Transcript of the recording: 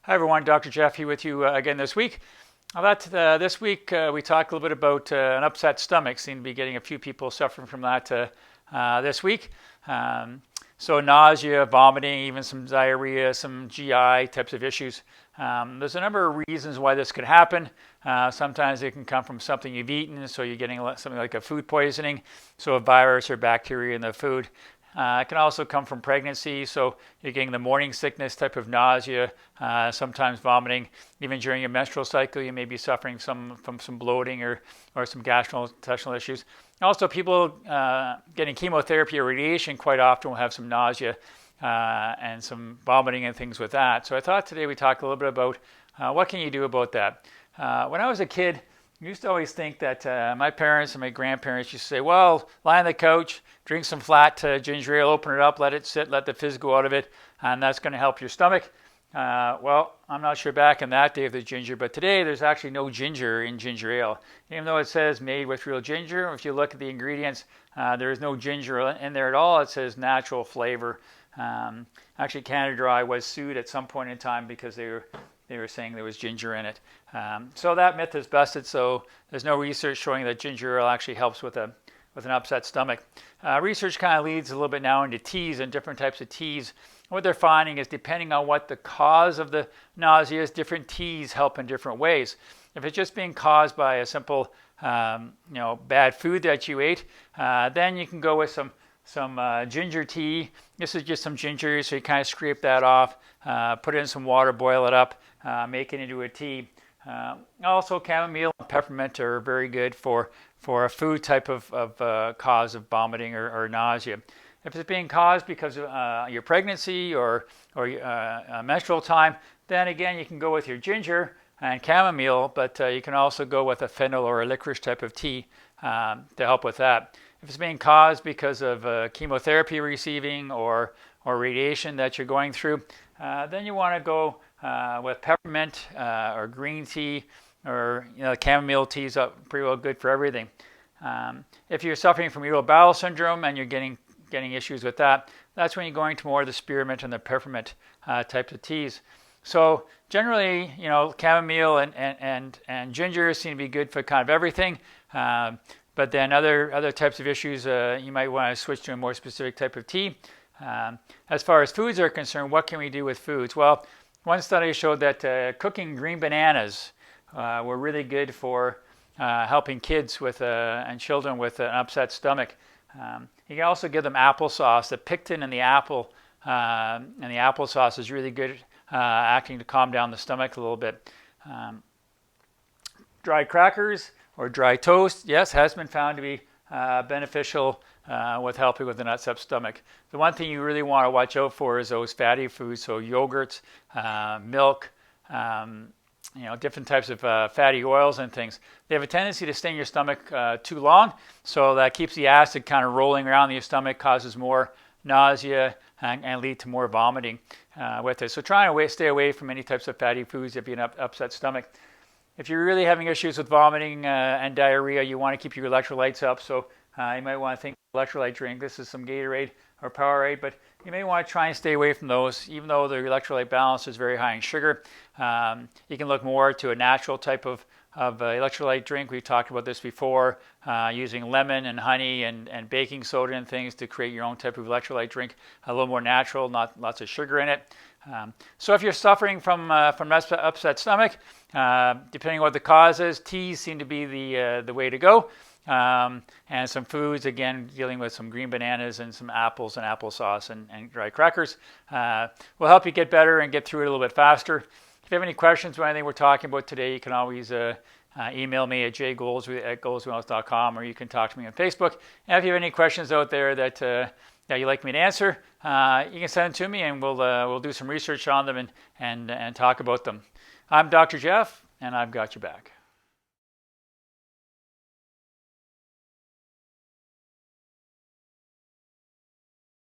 Hi everyone, Dr. Jeff here with you again this week. This week we talked a little bit about an upset stomach. Seem to be getting a few people suffering from that this week. So nausea, vomiting, even some diarrhea, some GI types of issues. There's a number of reasons why this could happen. Sometimes it can come from something you've eaten, so you're getting something like a food poisoning, so a virus or bacteria in the food. It can also come from pregnancy, so you're getting the morning sickness type of nausea, sometimes vomiting. Even during your menstrual cycle, you may be suffering from some bloating or some gastrointestinal issues. Also, people getting chemotherapy or radiation quite often will have some nausea and some vomiting and things with that. So I thought today we talk a little bit about what can you do about that. When I was a kid, I used to always think that my parents and my grandparents used to say, well, lie on the couch, drink some flat ginger ale, open it up, let it sit, let the fizz go out of it, and that's going to help your stomach. Well, I'm not sure back in that day of the ginger, but today there's actually no ginger in ginger ale. Even though it says made with real ginger, if you look at the ingredients, there is no ginger in there at all. It says natural flavor. Actually, Canada Dry was sued at some point in time because they were saying there was ginger in it. So that myth is busted. So there's no research showing that ginger ale actually helps with an upset stomach. Research kind of leads a little bit now into teas and different types of teas. What they're finding is depending on what the cause of the nausea is, different teas help in different ways. If it's just being caused by a simple, bad food that you ate, then you can go with some ginger tea. This is just some ginger, so you kind of scrape that off, put it in some water, boil it up, make it into a tea. Also, chamomile and peppermint are very good for a food type of cause of vomiting or nausea. If it's being caused because of your pregnancy or menstrual time, then again you can go with your ginger and chamomile, but you can also go with a fennel or a licorice type of tea to help with that. If it's being caused because of chemotherapy receiving or radiation that you're going through, then you want to go with peppermint or green tea, or chamomile tea is pretty well good for everything. If you're suffering from irritable bowel syndrome and you're getting issues with that, that's when you're going to more of the spearmint and the peppermint types of teas. So generally, chamomile and ginger seem to be good for kind of everything. But then other types of issues, you might want to switch to a more specific type of tea. As far as foods are concerned, what can we do with foods? Well, one study showed that cooking green bananas were really good for helping kids and children with an upset stomach. You can also give them applesauce. The pectin in the apple and the applesauce is really good acting to calm down the stomach a little bit. Dried crackers or dry toast, yes, has been found to be beneficial with helping with an upset stomach. The one thing you really want to watch out for is those fatty foods, so yogurts, milk, different types of fatty oils and things. They have a tendency to stay in your stomach too long, so that keeps the acid kind of rolling around in your stomach, causes more nausea and lead to more vomiting with it. So try and stay away from any types of fatty foods if you have an upset stomach. If you're really having issues with vomiting and diarrhea, you want to keep your electrolytes up. So you might want to think electrolyte drink. This is some Gatorade or Powerade, but you may want to try and stay away from those, even though the electrolyte balance is very high in sugar. You can look more to a natural type of electrolyte drink. We've talked about this before, using lemon and honey and baking soda and things to create your own type of electrolyte drink, a little more natural, not lots of sugar in it. So if you're suffering from upset stomach, depending on what the cause is, teas seem to be the way to go. And some foods, again, dealing with some green bananas and some apples and applesauce and dry crackers will help you get better and get through it a little bit faster. If you have any questions about anything we're talking about today, you can always email me at jgoldsby@goldswellness.com, or you can talk to me on Facebook. And if you have any questions out there that you'd like me to answer, you can send them to me, and we'll do some research on them and talk about them. I'm Dr. Jeff, and I've got your back.